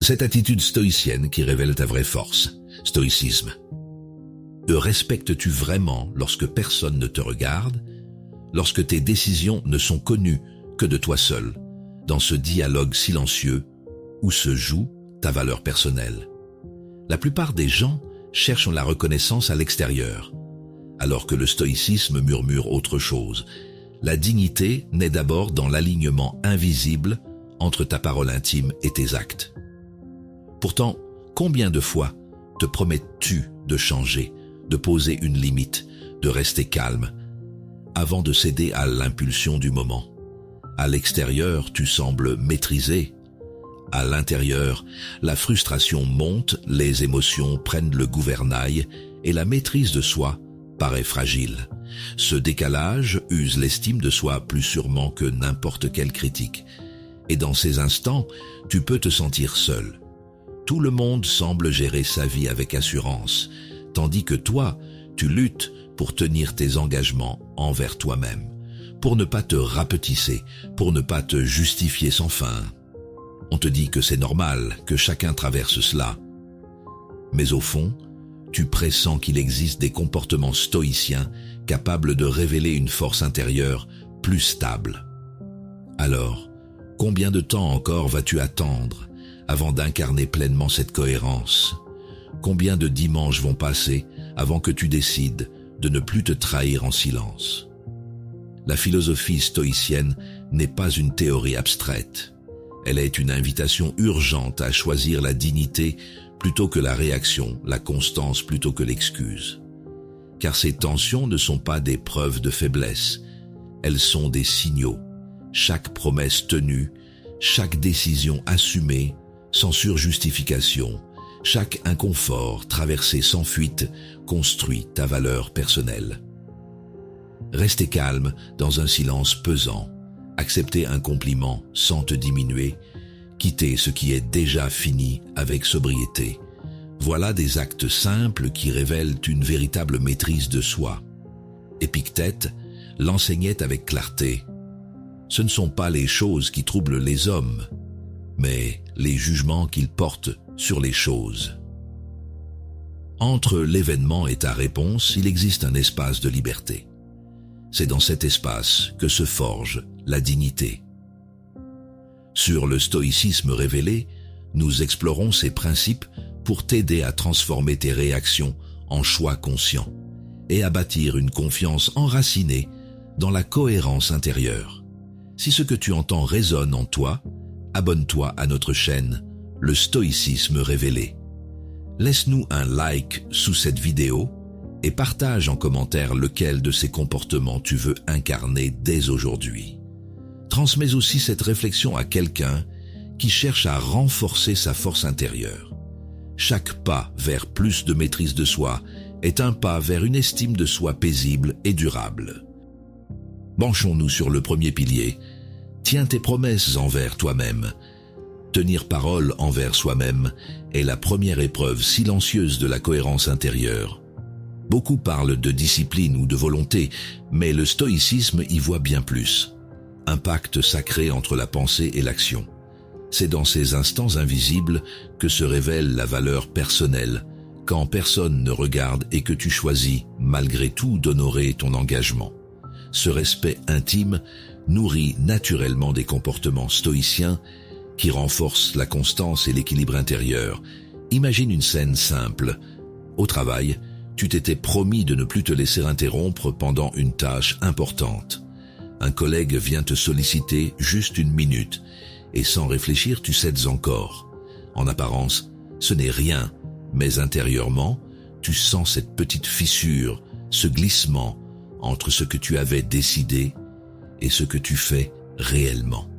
Cette attitude stoïcienne qui révèle ta vraie force. Stoïcisme. Te respectes-tu vraiment lorsque personne ne te regarde, lorsque tes décisions ne sont connues que de toi seul, dans ce dialogue silencieux où se joue ta valeur personnelle? La plupart des gens cherchent la reconnaissance à l'extérieur, alors que le stoïcisme murmure autre chose. La dignité naît d'abord dans l'alignement invisible entre ta parole intime et tes actes. Pourtant, combien de fois te promets-tu de changer, de poser une limite, de rester calme, avant de céder à l'impulsion du moment? À l'extérieur, tu sembles maîtrisé. À l'intérieur, la frustration monte, les émotions prennent le gouvernail et la maîtrise de soi paraît fragile. Ce décalage use l'estime de soi plus sûrement que n'importe quelle critique. Et dans ces instants, tu peux te sentir seul. Tout le monde semble gérer sa vie avec assurance, tandis que toi, tu luttes pour tenir tes engagements envers toi-même, pour ne pas te rapetisser, pour ne pas te justifier sans fin. On te dit que c'est normal, que chacun traverse cela. Mais au fond, tu pressens qu'il existe des comportements stoïciens capables de révéler une force intérieure plus stable. Alors, combien de temps encore vas-tu attendre avant d'incarner pleinement cette cohérence? Combien de dimanches vont passer avant que tu décides de ne plus te trahir en silence? La philosophie stoïcienne n'est pas une théorie abstraite. Elle est une invitation urgente à choisir la dignité plutôt que la réaction, la constance plutôt que l'excuse. Car ces tensions ne sont pas des preuves de faiblesse, elles sont des signaux. Chaque promesse tenue, chaque décision assumée, sans surjustification, chaque inconfort traversé sans fuite construit ta valeur personnelle. Rester calme dans un silence pesant, accepter un compliment sans te diminuer, quitter ce qui est déjà fini avec sobriété. Voilà des actes simples qui révèlent une véritable maîtrise de soi. Épictète l'enseignait avec clarté. Ce ne sont pas les choses qui troublent les hommes, mais les jugements qu'ils portent sur les choses. Entre l'événement et ta réponse, il existe un espace de liberté. C'est dans cet espace que se forge la dignité. Sur le stoïcisme révélé, nous explorons ces principes pour t'aider à transformer tes réactions en choix conscients et à bâtir une confiance enracinée dans la cohérence intérieure. Si ce que tu entends résonne en toi, abonne-toi à notre chaîne, le stoïcisme révélé. Laisse-nous un like sous cette vidéo et partage en commentaire lequel de ces comportements tu veux incarner dès aujourd'hui. Transmets aussi cette réflexion à quelqu'un qui cherche à renforcer sa force intérieure. Chaque pas vers plus de maîtrise de soi est un pas vers une estime de soi paisible et durable. Penchons-nous sur le premier pilier. Tiens tes promesses envers toi-même. Tenir parole envers soi-même est la première épreuve silencieuse de la cohérence intérieure. Beaucoup parlent de discipline ou de volonté, mais le stoïcisme y voit bien plus. Un pacte sacré entre la pensée et l'action. C'est dans ces instants invisibles que se révèle la valeur personnelle, quand personne ne regarde et que tu choisis, malgré tout, d'honorer ton engagement. Ce respect intime nourrit naturellement des comportements stoïciens qui renforcent la constance et l'équilibre intérieur. Imagine une scène simple. Au travail, tu t'étais promis de ne plus te laisser interrompre pendant une tâche importante. Un collègue vient te solliciter juste une minute, et sans réfléchir, tu cèdes encore. En apparence, ce n'est rien, mais intérieurement, tu sens cette petite fissure, ce glissement entre ce que tu avais décidé et ce que tu fais réellement.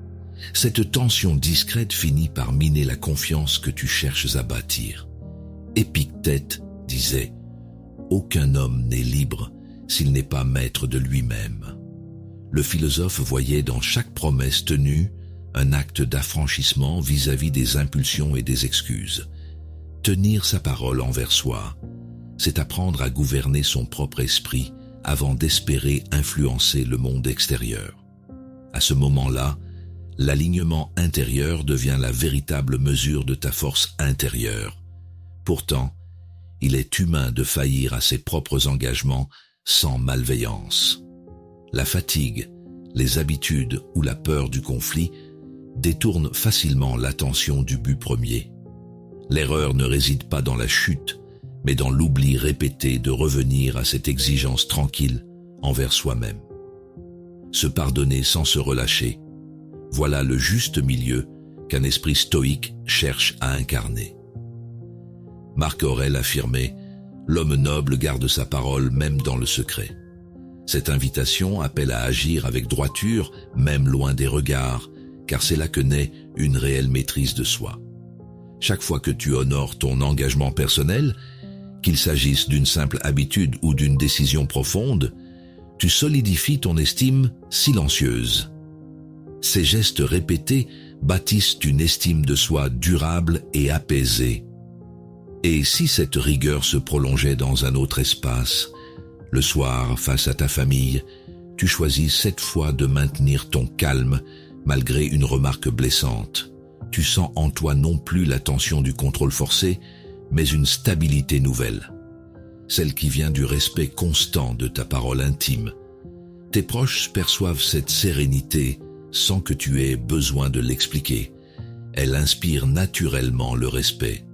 Cette tension discrète finit par miner la confiance que tu cherches à bâtir. Épictète disait « Aucun homme n'est libre s'il n'est pas maître de lui-même ». Le philosophe voyait dans chaque promesse tenue un acte d'affranchissement vis-à-vis des impulsions et des excuses. Tenir sa parole envers soi, c'est apprendre à gouverner son propre esprit avant d'espérer influencer le monde extérieur. À ce moment-là, L'alignement intérieur devient la véritable mesure de ta force intérieure. Pourtant, il est humain de faillir à ses propres engagements sans malveillance. La fatigue, les habitudes ou la peur du conflit détournent facilement l'attention du but premier. L'erreur ne réside pas dans la chute, mais dans l'oubli répété de revenir à cette exigence tranquille envers soi-même. Se pardonner sans se relâcher, voilà le juste milieu qu'un esprit stoïque cherche à incarner. Marc Aurèle affirmait « L'homme noble garde sa parole même dans le secret ». Cette invitation appelle à agir avec droiture, même loin des regards, car c'est là que naît une réelle maîtrise de soi. Chaque fois que tu honores ton engagement personnel, qu'il s'agisse d'une simple habitude ou d'une décision profonde, tu solidifies ton estime silencieuse. Ces gestes répétés bâtissent une estime de soi durable et apaisée. Et si cette rigueur se prolongeait dans un autre espace, le soir, face à ta famille, tu choisis cette fois de maintenir ton calme malgré une remarque blessante. Tu sens en toi non plus la tension du contrôle forcé, mais une stabilité nouvelle, celle qui vient du respect constant de ta parole intime. Tes proches perçoivent cette sérénité sans que tu aies besoin de l'expliquer. Elle inspire naturellement le respect.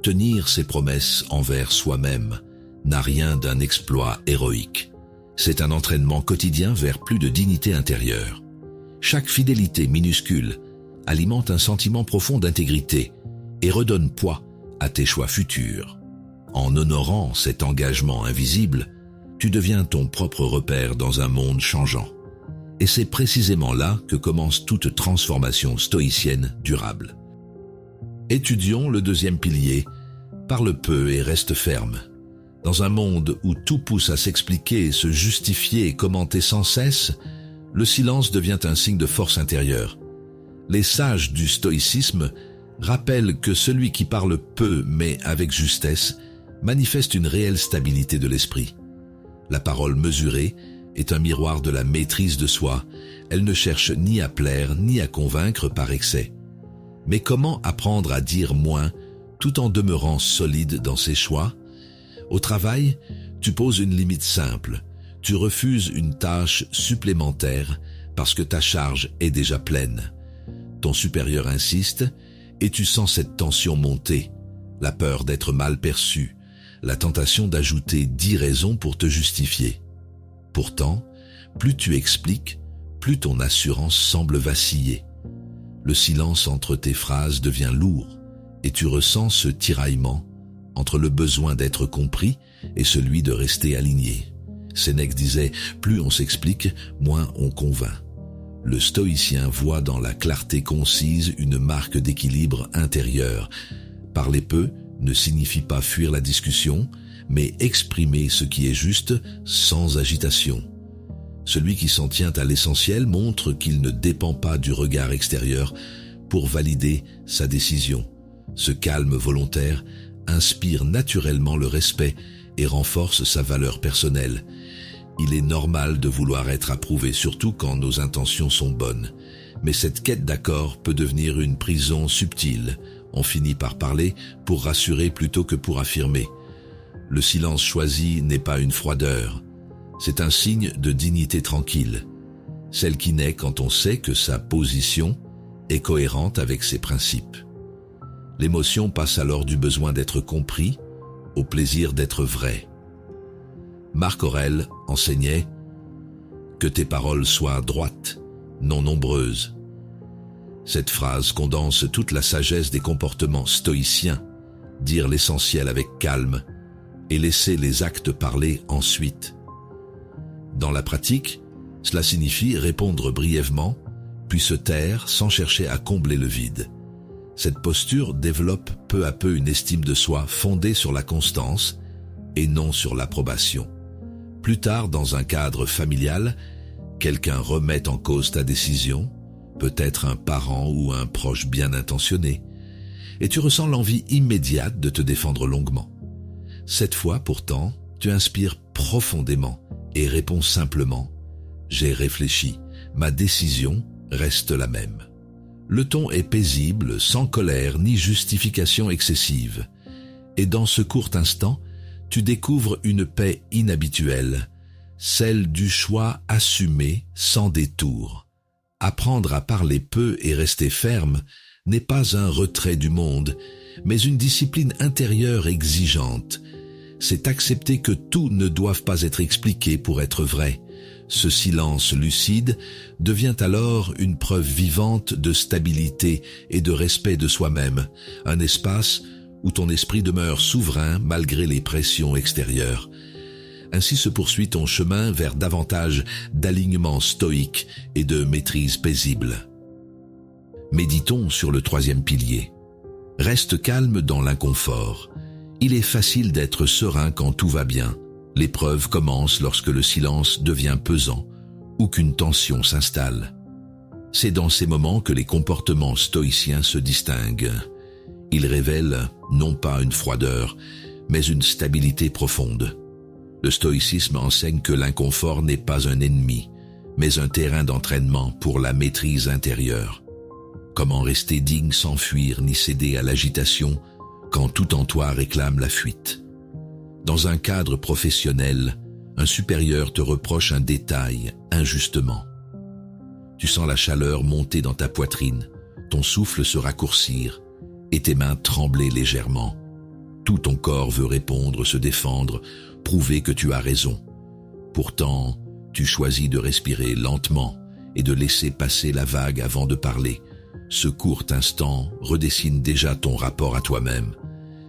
Tenir ses promesses envers soi-même n'a rien d'un exploit héroïque. C'est un entraînement quotidien vers plus de dignité intérieure. Chaque fidélité minuscule alimente un sentiment profond d'intégrité et redonne poids à tes choix futurs. En honorant cet engagement invisible, tu deviens ton propre repère dans un monde changeant. Et c'est précisément là que commence toute transformation stoïcienne durable. Étudions le deuxième pilier, parle peu et reste ferme. Dans un monde où tout pousse à s'expliquer, se justifier et commenter sans cesse, le silence devient un signe de force intérieure. Les sages du stoïcisme rappellent que celui qui parle peu mais avec justesse manifeste une réelle stabilité de l'esprit. La parole mesurée est un miroir de la maîtrise de soi. Elle ne cherche ni à plaire ni à convaincre par excès. Mais comment apprendre à dire moins tout en demeurant solide dans ses choix? Au travail, tu poses une limite simple. Tu refuses une tâche supplémentaire parce que ta charge est déjà pleine. Ton supérieur insiste et tu sens cette tension monter, la peur d'être mal perçu, la tentation d'ajouter 10 raisons pour te justifier. Pourtant, plus tu expliques, plus ton assurance semble vaciller. Le silence entre tes phrases devient lourd et tu ressens ce tiraillement entre le besoin d'être compris et celui de rester aligné. Sénèque disait « Plus on s'explique, moins on convainc ». Le stoïcien voit dans la clarté concise une marque d'équilibre intérieur. Parler peu ne signifie pas fuir la discussion, mais exprimer ce qui est juste sans agitation. Celui qui s'en tient à l'essentiel montre qu'il ne dépend pas du regard extérieur pour valider sa décision. Ce calme volontaire inspire naturellement le respect et renforce sa valeur personnelle. Il est normal de vouloir être approuvé, surtout quand nos intentions sont bonnes. Mais cette quête d'accord peut devenir une prison subtile. On finit par parler pour rassurer plutôt que pour affirmer. Le silence choisi n'est pas une froideur. C'est un signe de dignité tranquille. Celle qui naît quand on sait que sa position est cohérente avec ses principes. L'émotion passe alors du besoin d'être compris au plaisir d'être vrai. Marc Aurèle enseignait « Que tes paroles soient droites, non nombreuses ». Cette phrase condense toute la sagesse des comportements stoïciens, dire l'essentiel avec calme et laisser les actes parler ensuite. Dans la pratique, cela signifie répondre brièvement, puis se taire sans chercher à combler le vide. Cette posture développe peu à peu une estime de soi fondée sur la constance et non sur l'approbation. Plus tard, dans un cadre familial, quelqu'un remet en cause ta décision, peut-être un parent ou un proche bien intentionné, et tu ressens l'envie immédiate de te défendre longuement. Cette fois, pourtant, tu inspires profondément et réponds simplement « J'ai réfléchi, ma décision reste la même ». Le ton est paisible, sans colère ni justification excessive. Et dans ce court instant, tu découvres une paix inhabituelle, celle du choix assumé sans détour. Apprendre à parler peu et rester ferme n'est pas un retrait du monde, mais une discipline intérieure exigeante. C'est accepter que tout ne doive pas être expliqué pour être vrai. Ce silence lucide devient alors une preuve vivante de stabilité et de respect de soi-même, un espace où ton esprit demeure souverain malgré les pressions extérieures. Ainsi se poursuit ton chemin vers davantage d'alignement stoïque et de maîtrise paisible. Méditons sur le troisième pilier. Reste calme dans l'inconfort. Il est facile d'être serein quand tout va bien. L'épreuve commence lorsque le silence devient pesant ou qu'une tension s'installe. C'est dans ces moments que les comportements stoïciens se distinguent. Ils révèlent non pas une froideur, mais une stabilité profonde. Le stoïcisme enseigne que l'inconfort n'est pas un ennemi, mais un terrain d'entraînement pour la maîtrise intérieure. Comment rester digne sans fuir ni céder à l'agitation quand tout en toi réclame la fuite? Dans un cadre professionnel, un supérieur te reproche un détail injustement. Tu sens la chaleur monter dans ta poitrine, ton souffle se raccourcir et tes mains trembler légèrement. Tout ton corps veut répondre, se défendre, prouver que tu as raison. Pourtant, tu choisis de respirer lentement et de laisser passer la vague avant de parler. Ce court instant redessine déjà ton rapport à toi-même.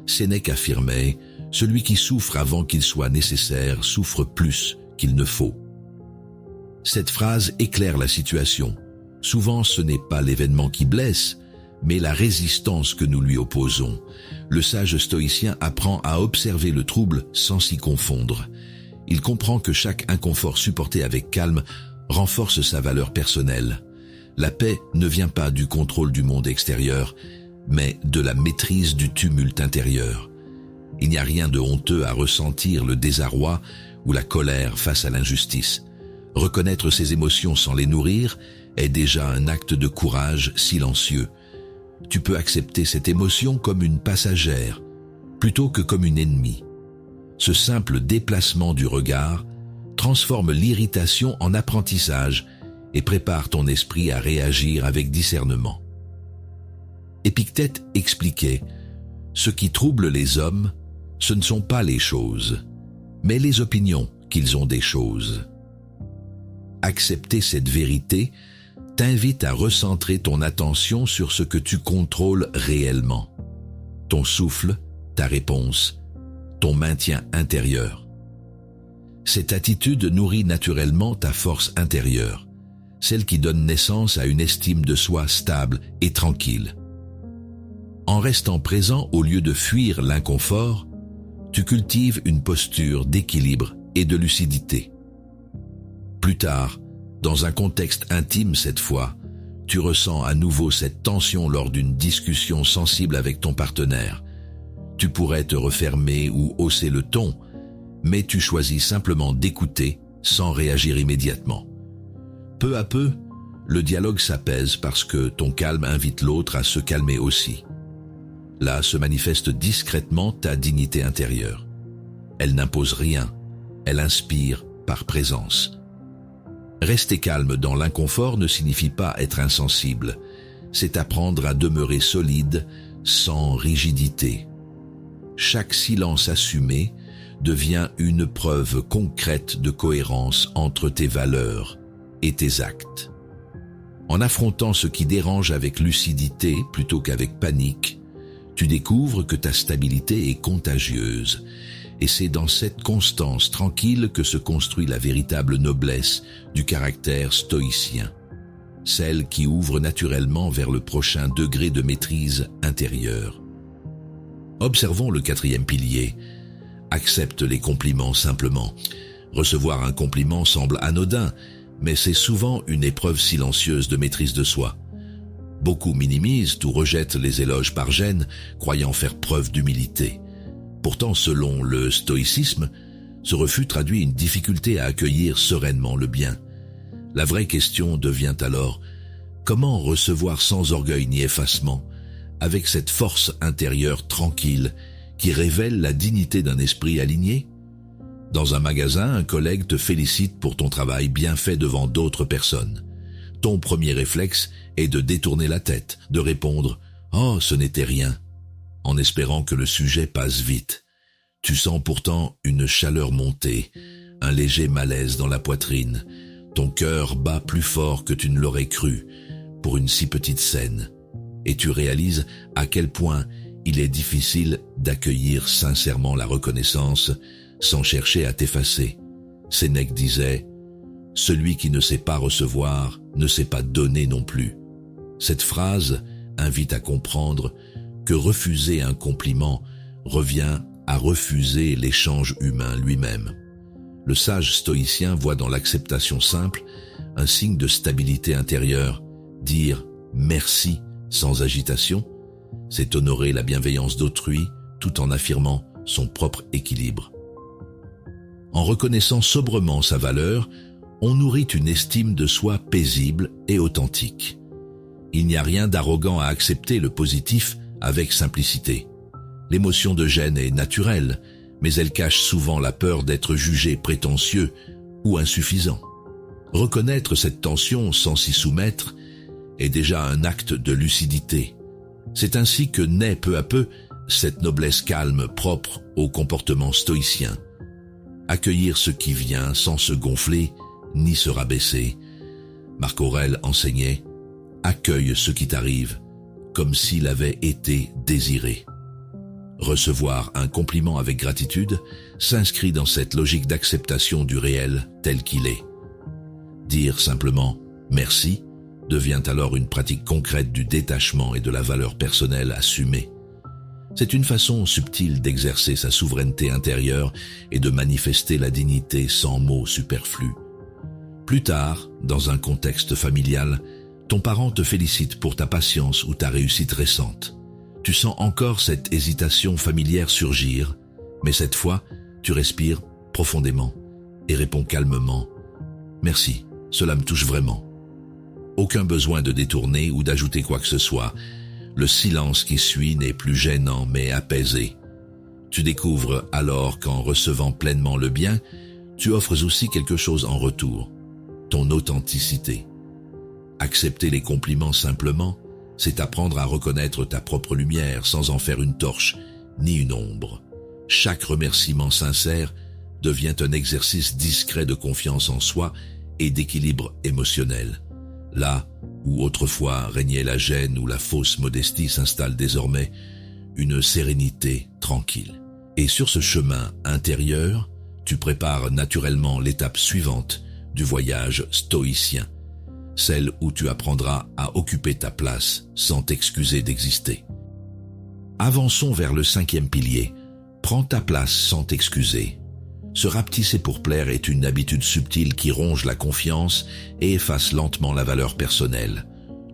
Sénèque affirmait « Celui qui souffre avant qu'il soit nécessaire souffre plus qu'il ne faut ». Cette phrase éclaire la situation. Souvent, ce n'est pas l'événement qui blesse, mais la résistance que nous lui opposons. Le sage stoïcien apprend à observer le trouble sans s'y confondre. Il comprend que chaque inconfort supporté avec calme renforce sa valeur personnelle. La paix ne vient pas du contrôle du monde extérieur, mais de la maîtrise du tumulte intérieur. Il n'y a rien de honteux à ressentir le désarroi ou la colère face à l'injustice. Reconnaître ses émotions sans les nourrir est déjà un acte de courage silencieux. Tu peux accepter cette émotion comme une passagère, plutôt que comme une ennemie. Ce simple déplacement du regard transforme l'irritation en apprentissage et prépare ton esprit à réagir avec discernement. Épictète expliquait « Ce qui trouble les hommes, ce ne sont pas les choses, mais les opinions qu'ils ont des choses. » Accepter cette vérité t'invite à recentrer ton attention sur ce que tu contrôles réellement. Ton souffle, ta réponse, ton maintien intérieur. Cette attitude nourrit naturellement ta force intérieure, celle qui donne naissance à une estime de soi stable et tranquille. En restant présent au lieu de fuir l'inconfort, tu cultives une posture d'équilibre et de lucidité. Plus tard, dans un contexte intime cette fois, tu ressens à nouveau cette tension lors d'une discussion sensible avec ton partenaire. Tu pourrais te refermer ou hausser le ton, mais tu choisis simplement d'écouter sans réagir immédiatement. Peu à peu, le dialogue s'apaise parce que ton calme invite l'autre à se calmer aussi. Là se manifeste discrètement ta dignité intérieure. Elle n'impose rien, elle inspire par présence. Rester calme dans l'inconfort ne signifie pas être insensible, c'est apprendre à demeurer solide sans rigidité. Chaque silence assumé devient une preuve concrète de cohérence entre tes valeurs et tes actes. En affrontant ce qui dérange avec lucidité plutôt qu'avec panique, tu découvres que ta stabilité est contagieuse. Et c'est dans cette constance tranquille que se construit la véritable noblesse du caractère stoïcien, celle qui ouvre naturellement vers le prochain degré de maîtrise intérieure. Observons le quatrième pilier. Accepte les compliments simplement. Recevoir un compliment semble anodin, mais c'est souvent une épreuve silencieuse de maîtrise de soi. Beaucoup minimisent ou rejettent les éloges par gêne, croyant faire preuve d'humilité. Pourtant, selon le stoïcisme, ce refus traduit une difficulté à accueillir sereinement le bien. La vraie question devient alors, Comment recevoir sans orgueil ni effacement, avec cette force intérieure tranquille qui révèle la dignité d'un esprit aligné? Dans un magasin, un collègue te félicite pour ton travail bien fait devant d'autres personnes. Ton premier réflexe est de détourner la tête, de répondre « Oh, ce n'était rien », en espérant que le sujet passe vite. Tu sens pourtant une chaleur monter, un léger malaise dans la poitrine. Ton cœur bat plus fort que tu ne l'aurais cru pour une si petite scène. Et tu réalises à quel point il est difficile d'accueillir sincèrement la reconnaissance sans chercher à t'effacer. Sénèque disait « Celui qui ne sait pas recevoir ne sait pas donner non plus ». Cette phrase invite à comprendre que refuser un compliment revient à refuser l'échange humain lui-même. Le sage stoïcien voit dans l'acceptation simple un signe de stabilité intérieure. Dire « merci » sans agitation, c'est honorer la bienveillance d'autrui tout en affirmant son propre équilibre. En reconnaissant sobrement sa valeur, on nourrit une estime de soi paisible et authentique. Il n'y a rien d'arrogant à accepter le positif avec simplicité. L'émotion de gêne est naturelle, mais elle cache souvent la peur d'être jugé prétentieux ou insuffisant. Reconnaître cette tension sans s'y soumettre est déjà un acte de lucidité. C'est ainsi que naît peu à peu cette noblesse calme propre au comportement stoïcien. Accueillir ce qui vient sans se gonfler ni se rabaisser. Marc Aurèle enseignait « Accueille ce qui t'arrive comme s'il avait été désiré ». Recevoir un compliment avec gratitude s'inscrit dans cette logique d'acceptation du réel tel qu'il est. Dire simplement « merci » devient alors une pratique concrète du détachement et de la valeur personnelle assumée. C'est une façon subtile d'exercer sa souveraineté intérieure et de manifester la dignité sans mots superflus. Plus tard, dans un contexte familial, ton parent te félicite pour ta patience ou ta réussite récente. Tu sens encore cette hésitation familière surgir, mais cette fois, tu respires profondément et réponds calmement « Merci, cela me touche vraiment ». Aucun besoin de détourner ou d'ajouter quoi que ce soit. Le silence qui suit n'est plus gênant mais apaisé. Tu découvres alors qu'en recevant pleinement le bien, tu offres aussi quelque chose en retour, ton authenticité. Accepter les compliments simplement, c'est apprendre à reconnaître ta propre lumière sans en faire une torche ni une ombre. Chaque remerciement sincère devient un exercice discret de confiance en soi et d'équilibre émotionnel. Là où autrefois régnait la gêne ou la fausse modestie s'installe désormais une sérénité tranquille. Et sur ce chemin intérieur, tu prépares naturellement l'étape suivante du voyage stoïcien, celle où tu apprendras à occuper ta place sans t'excuser d'exister. Avançons vers le 5e pilier. Prends ta place sans t'excuser. Se rapetisser pour plaire est une habitude subtile qui ronge la confiance et efface lentement la valeur personnelle.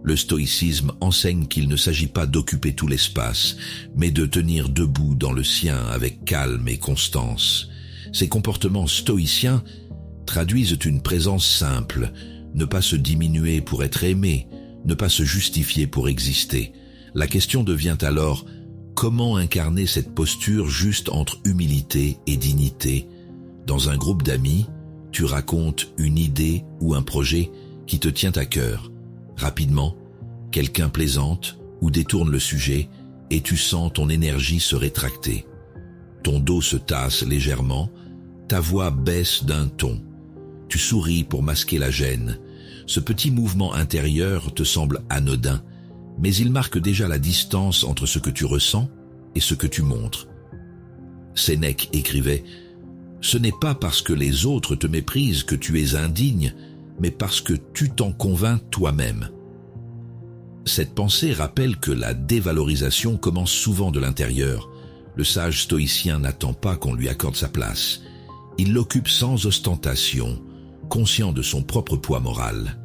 Le stoïcisme enseigne qu'il ne s'agit pas d'occuper tout l'espace, mais de tenir debout dans le sien avec calme et constance. Ces comportements stoïciens traduisent une présence simple, ne pas se diminuer pour être aimé, ne pas se justifier pour exister. La question devient alors, comment incarner cette posture juste entre humilité et dignité? Dans un groupe d'amis, tu racontes une idée ou un projet qui te tient à cœur. Rapidement, quelqu'un plaisante ou détourne le sujet et tu sens ton énergie se rétracter. Ton dos se tasse légèrement, ta voix baisse d'un ton. Tu souris pour masquer la gêne. Ce petit mouvement intérieur te semble anodin, mais il marque déjà la distance entre ce que tu ressens et ce que tu montres. Sénèque écrivait « Ce n'est pas parce que les autres te méprisent que tu es indigne, mais parce que tu t'en convaincs toi-même. » Cette pensée rappelle que la dévalorisation commence souvent de l'intérieur. Le sage stoïcien n'attend pas qu'on lui accorde sa place. Il l'occupe sans ostentation, conscient de son propre poids moral.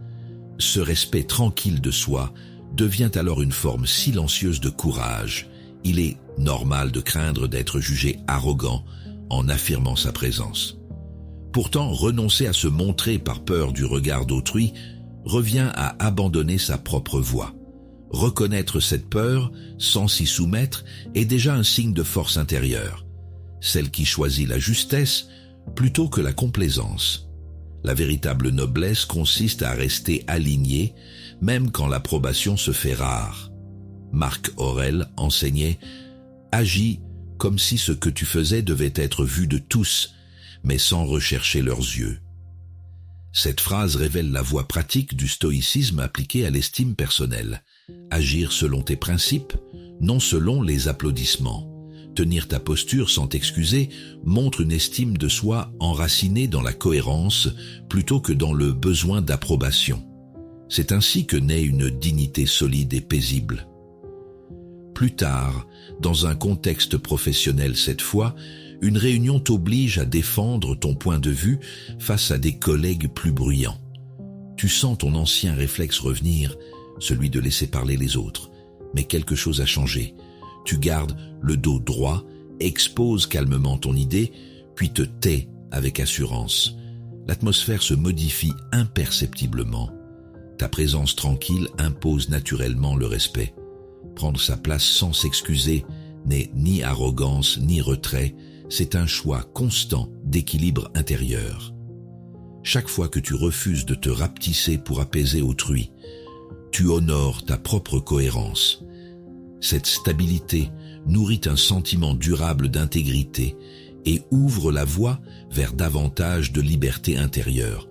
Ce respect tranquille de soi devient alors une forme silencieuse de courage. Il est normal de craindre d'être jugé arrogant en affirmant sa présence. Pourtant, renoncer à se montrer par peur du regard d'autrui revient à abandonner sa propre voie. Reconnaître cette peur, sans s'y soumettre, est déjà un signe de force intérieure, celle qui choisit la justesse plutôt que la complaisance. La véritable noblesse consiste à rester aligné, même quand l'approbation se fait rare. Marc Aurèle enseignait « Agis comme si ce que tu faisais devait être vu de tous, mais sans rechercher leurs yeux ». Cette phrase révèle la voie pratique du stoïcisme appliqué à l'estime personnelle. Agir selon tes principes, non selon les applaudissements. Tenir ta posture sans t'excuser montre une estime de soi enracinée dans la cohérence plutôt que dans le besoin d'approbation. C'est ainsi que naît une dignité solide et paisible. Plus tard, dans un contexte professionnel cette fois, une réunion t'oblige à défendre ton point de vue face à des collègues plus bruyants. Tu sens ton ancien réflexe revenir, celui de laisser parler les autres. Mais quelque chose a changé. Tu gardes le dos droit, exposes calmement ton idée, puis te tais avec assurance. L'atmosphère se modifie imperceptiblement. Ta présence tranquille impose naturellement le respect. Prendre sa place sans s'excuser n'est ni arrogance ni retrait, c'est un choix constant d'équilibre intérieur. Chaque fois que tu refuses de te rapetisser pour apaiser autrui, tu honores ta propre cohérence. Cette stabilité nourrit un sentiment durable d'intégrité et ouvre la voie vers davantage de liberté intérieure.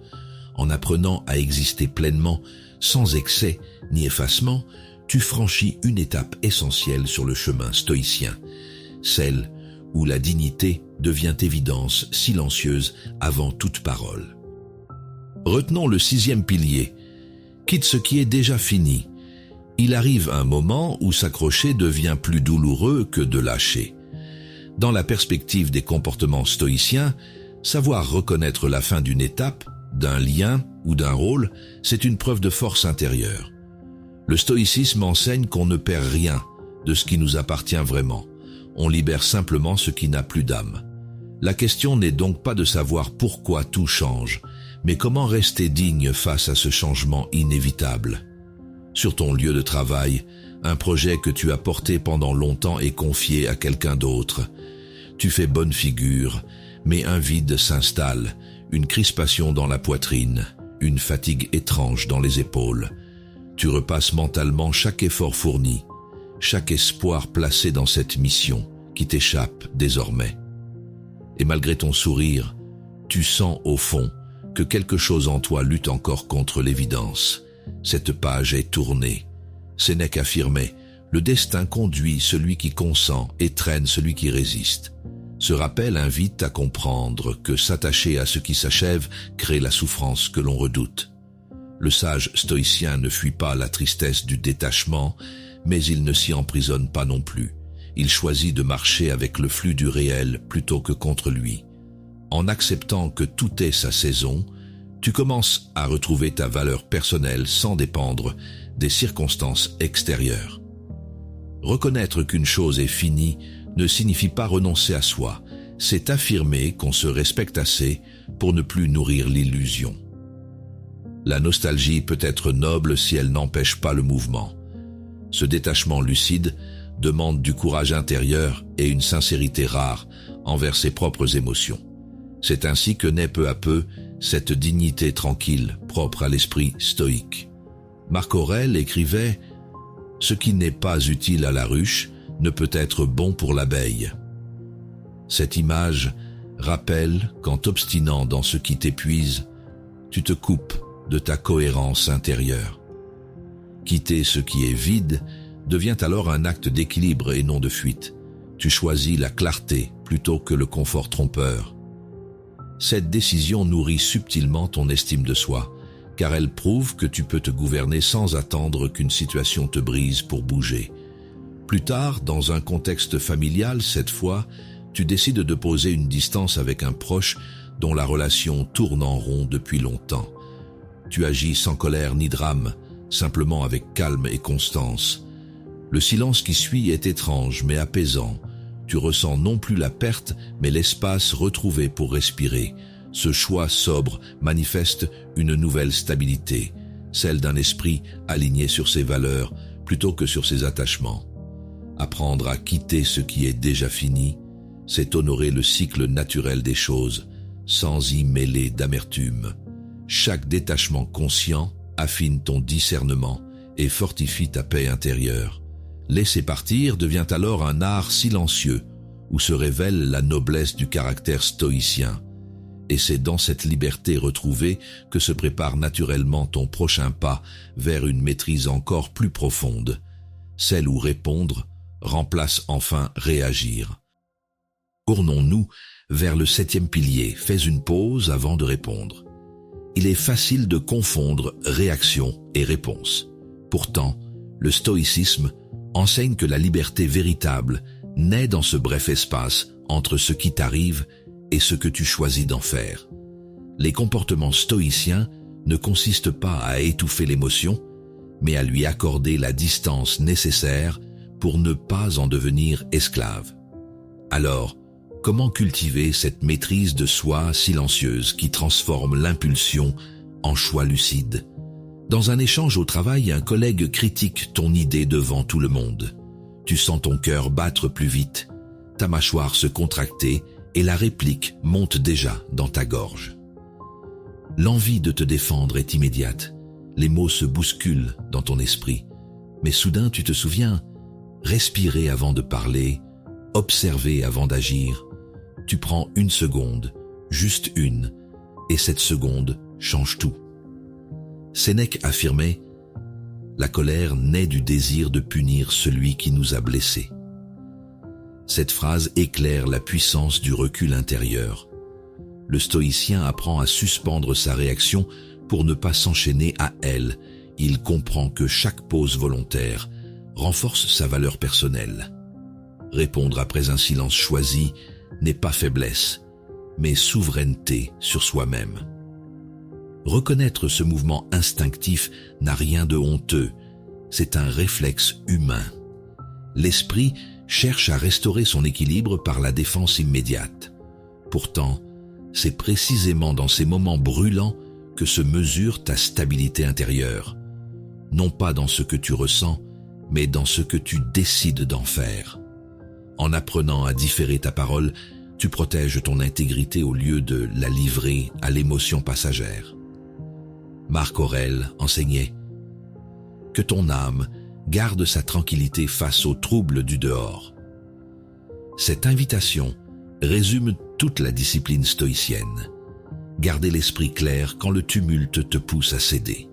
En apprenant à exister pleinement, sans excès ni effacement, tu franchis une étape essentielle sur le chemin stoïcien, celle où la dignité devient évidence silencieuse avant toute parole. Retenons le 6e pilier. Quitte ce qui est déjà fini. Il arrive un moment où s'accrocher devient plus douloureux que de lâcher. Dans la perspective des comportements stoïciens, savoir reconnaître la fin d'une étape, d'un lien ou d'un rôle, c'est une preuve de force intérieure. Le stoïcisme enseigne qu'on ne perd rien de ce qui nous appartient vraiment. On libère simplement ce qui n'a plus d'âme. La question n'est donc pas de savoir pourquoi tout change, mais comment rester digne face à ce changement inévitable. Sur ton lieu de travail, un projet que tu as porté pendant longtemps est confié à quelqu'un d'autre. Tu fais bonne figure, mais un vide s'installe, une crispation dans la poitrine, une fatigue étrange dans les épaules. Tu repasses mentalement chaque effort fourni, chaque espoir placé dans cette mission qui t'échappe désormais. Et malgré ton sourire, tu sens au fond que quelque chose en toi lutte encore contre l'évidence. Cette page est tournée. Sénèque affirmait « Le destin conduit celui qui consent et traîne celui qui résiste ». Ce rappel invite à comprendre que s'attacher à ce qui s'achève crée la souffrance que l'on redoute. Le sage stoïcien ne fuit pas la tristesse du détachement, mais il ne s'y emprisonne pas non plus. Il choisit de marcher avec le flux du réel plutôt que contre lui. En acceptant que tout est sa saison, tu commences à retrouver ta valeur personnelle sans dépendre des circonstances extérieures. Reconnaître qu'une chose est finie ne signifie pas renoncer à soi, c'est affirmer qu'on se respecte assez pour ne plus nourrir l'illusion. La nostalgie peut être noble si elle n'empêche pas le mouvement. Ce détachement lucide demande du courage intérieur et une sincérité rare envers ses propres émotions. C'est ainsi que naît peu à peu cette dignité tranquille propre à l'esprit stoïque. Marc Aurèle écrivait « Ce qui n'est pas utile à la ruche ne peut être bon pour l'abeille ». Cette image rappelle qu'en t'obstinant dans ce qui t'épuise, tu te coupes de ta cohérence intérieure. Quitter ce qui est vide devient alors un acte d'équilibre et non de fuite. Tu choisis la clarté plutôt que le confort trompeur. Cette décision nourrit subtilement ton estime de soi, car elle prouve que tu peux te gouverner sans attendre qu'une situation te brise pour bouger. Plus tard, dans un contexte familial, cette fois, tu décides de poser une distance avec un proche dont la relation tourne en rond depuis longtemps. Tu agis sans colère ni drame, simplement avec calme et constance. Le silence qui suit est étrange mais apaisant. Tu ressens non plus la perte, mais l'espace retrouvé pour respirer. Ce choix sobre manifeste une nouvelle stabilité, celle d'un esprit aligné sur ses valeurs plutôt que sur ses attachements. Apprendre à quitter ce qui est déjà fini, c'est honorer le cycle naturel des choses, sans y mêler d'amertume. Chaque détachement conscient affine ton discernement et fortifie ta paix intérieure. Laisser partir devient alors un art silencieux, où se révèle la noblesse du caractère stoïcien. Et c'est dans cette liberté retrouvée que se prépare naturellement ton prochain pas vers une maîtrise encore plus profonde, celle où répondre remplace enfin réagir. Tournons-nous vers le 7e pilier, fais une pause avant de répondre. Il est facile de confondre réaction et réponse. Pourtant, le stoïcisme enseigne que la liberté véritable naît dans ce bref espace entre ce qui t'arrive et ce que tu choisis d'en faire. Les comportements stoïciens ne consistent pas à étouffer l'émotion, mais à lui accorder la distance nécessaire pour ne pas en devenir esclave. Alors, comment cultiver cette maîtrise de soi silencieuse qui transforme l'impulsion en choix lucide? Dans un échange au travail, un collègue critique ton idée devant tout le monde. Tu sens ton cœur battre plus vite, ta mâchoire se contracter et la réplique monte déjà dans ta gorge. L'envie de te défendre est immédiate. Les mots se bousculent dans ton esprit. Mais soudain tu te souviens, respirer avant de parler, observer avant d'agir. Tu prends une seconde, juste une, et cette seconde change tout. Sénèque affirmait « La colère naît du désir de punir celui qui nous a blessés ». Cette phrase éclaire la puissance du recul intérieur. Le stoïcien apprend à suspendre sa réaction pour ne pas s'enchaîner à elle. Il comprend que chaque pause volontaire renforce sa valeur personnelle. Répondre après un silence choisi n'est pas faiblesse, mais souveraineté sur soi-même. Reconnaître ce mouvement instinctif n'a rien de honteux, c'est un réflexe humain. L'esprit cherche à restaurer son équilibre par la défense immédiate. Pourtant, c'est précisément dans ces moments brûlants que se mesure ta stabilité intérieure. Non pas dans ce que tu ressens, mais dans ce que tu décides d'en faire. En apprenant à différer ta parole, tu protèges ton intégrité au lieu de la livrer à l'émotion passagère. Marc Aurèle enseignait « Que ton âme garde sa tranquillité face aux troubles du dehors ». Cette invitation résume toute la discipline stoïcienne. Garder l'esprit clair quand le tumulte te pousse à céder.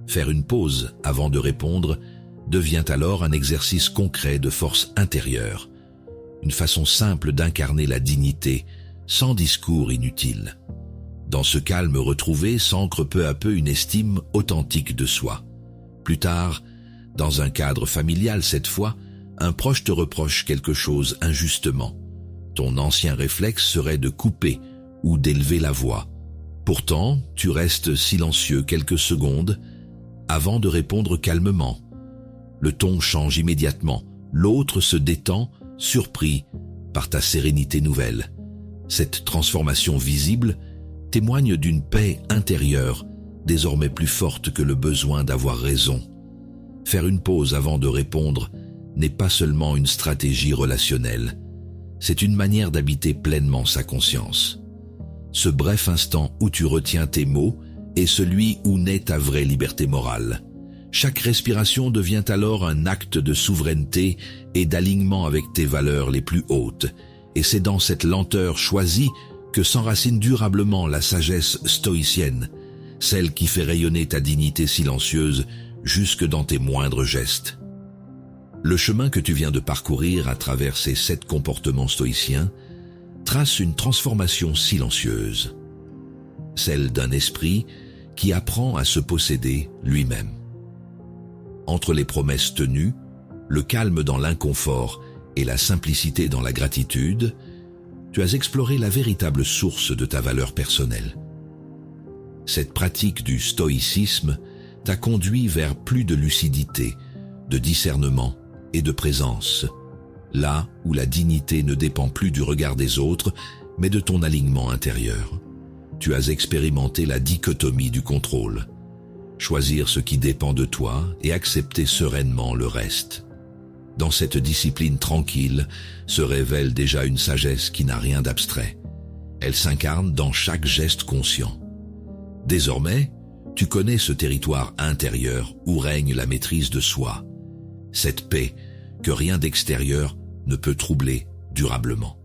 Faire une pause avant de répondre devient alors un exercice concret de force intérieure, une façon simple d'incarner la dignité sans discours inutile. Dans ce calme retrouvé s'ancre peu à peu une estime authentique de soi. Plus tard, dans un cadre familial cette fois, un proche te reproche quelque chose injustement. Ton ancien réflexe serait de couper ou d'élever la voix. Pourtant, tu restes silencieux quelques secondes avant de répondre calmement. Le ton change immédiatement, l'autre se détend, surpris par ta sérénité nouvelle. Cette transformation visible témoigne d'une paix intérieure, désormais plus forte que le besoin d'avoir raison. Faire une pause avant de répondre n'est pas seulement une stratégie relationnelle, c'est une manière d'habiter pleinement sa conscience. Ce bref instant où tu retiens tes mots est celui où naît ta vraie liberté morale. Chaque respiration devient alors un acte de souveraineté et d'alignement avec tes valeurs les plus hautes, et c'est dans cette lenteur choisie que s'enracine durablement la sagesse stoïcienne, celle qui fait rayonner ta dignité silencieuse jusque dans tes moindres gestes. Le chemin que tu viens de parcourir à travers ces 7 comportements stoïciens trace une transformation silencieuse, celle d'un esprit qui apprend à se posséder lui-même. Entre les promesses tenues, le calme dans l'inconfort et la simplicité dans la gratitude, tu as exploré la véritable source de ta valeur personnelle. Cette pratique du stoïcisme t'a conduit vers plus de lucidité, de discernement et de présence, là où la dignité ne dépend plus du regard des autres, mais de ton alignement intérieur. Tu as expérimenté la dichotomie du contrôle. choisir ce qui dépend de toi et accepter sereinement le reste. Dans cette discipline tranquille se révèle déjà une sagesse qui n'a rien d'abstrait. Elle s'incarne dans chaque geste conscient. Désormais, tu connais ce territoire intérieur où règne la maîtrise de soi, cette paix que rien d'extérieur ne peut troubler durablement.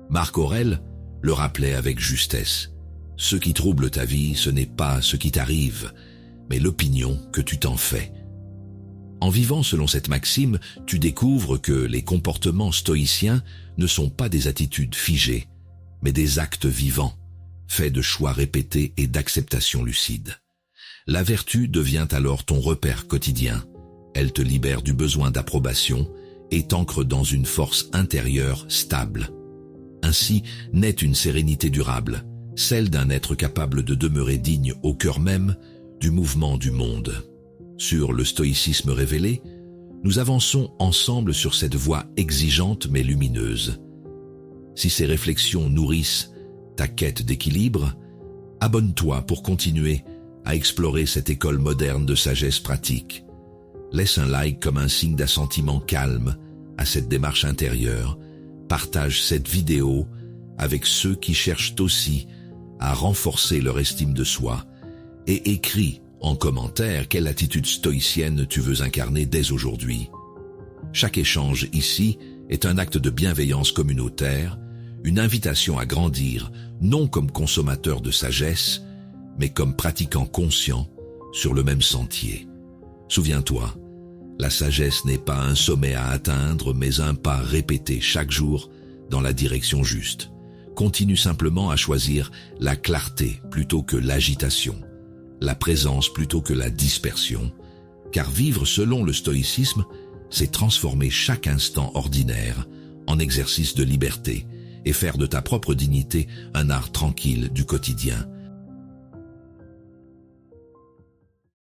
Marc Aurèle le rappelait avec justesse. Ce qui trouble ta vie, ce n'est pas ce qui t'arrive, mais l'opinion que tu t'en fais. En vivant selon cette maxime, tu découvres que les comportements stoïciens ne sont pas des attitudes figées, mais des actes vivants, faits de choix répétés et d'acceptation lucide. La vertu devient alors ton repère quotidien. Elle te libère du besoin d'approbation et t'ancre dans une force intérieure stable. Ainsi naît une sérénité durable, celle d'un être capable de demeurer digne au cœur même du mouvement du monde. Sur le stoïcisme révélé, nous avançons ensemble sur cette voie exigeante mais lumineuse. Si ces réflexions nourrissent ta quête d'équilibre, abonne-toi pour continuer à explorer cette école moderne de sagesse pratique. Laisse un like comme un signe d'assentiment calme à cette démarche intérieure. Partage cette vidéo avec ceux qui cherchent aussi à renforcer leur estime de soi et écris en commentaire quelle attitude stoïcienne tu veux incarner dès aujourd'hui. Chaque échange ici est un acte de bienveillance communautaire, une invitation à grandir, non comme consommateur de sagesse, mais comme pratiquant conscient sur le même sentier. Souviens-toi, la sagesse n'est pas un sommet à atteindre, mais un pas répété chaque jour dans la direction juste. Continue simplement à choisir la clarté plutôt que l'agitation, la présence plutôt que la dispersion, car vivre selon le stoïcisme, c'est transformer chaque instant ordinaire en exercice de liberté et faire de ta propre dignité un art tranquille du quotidien.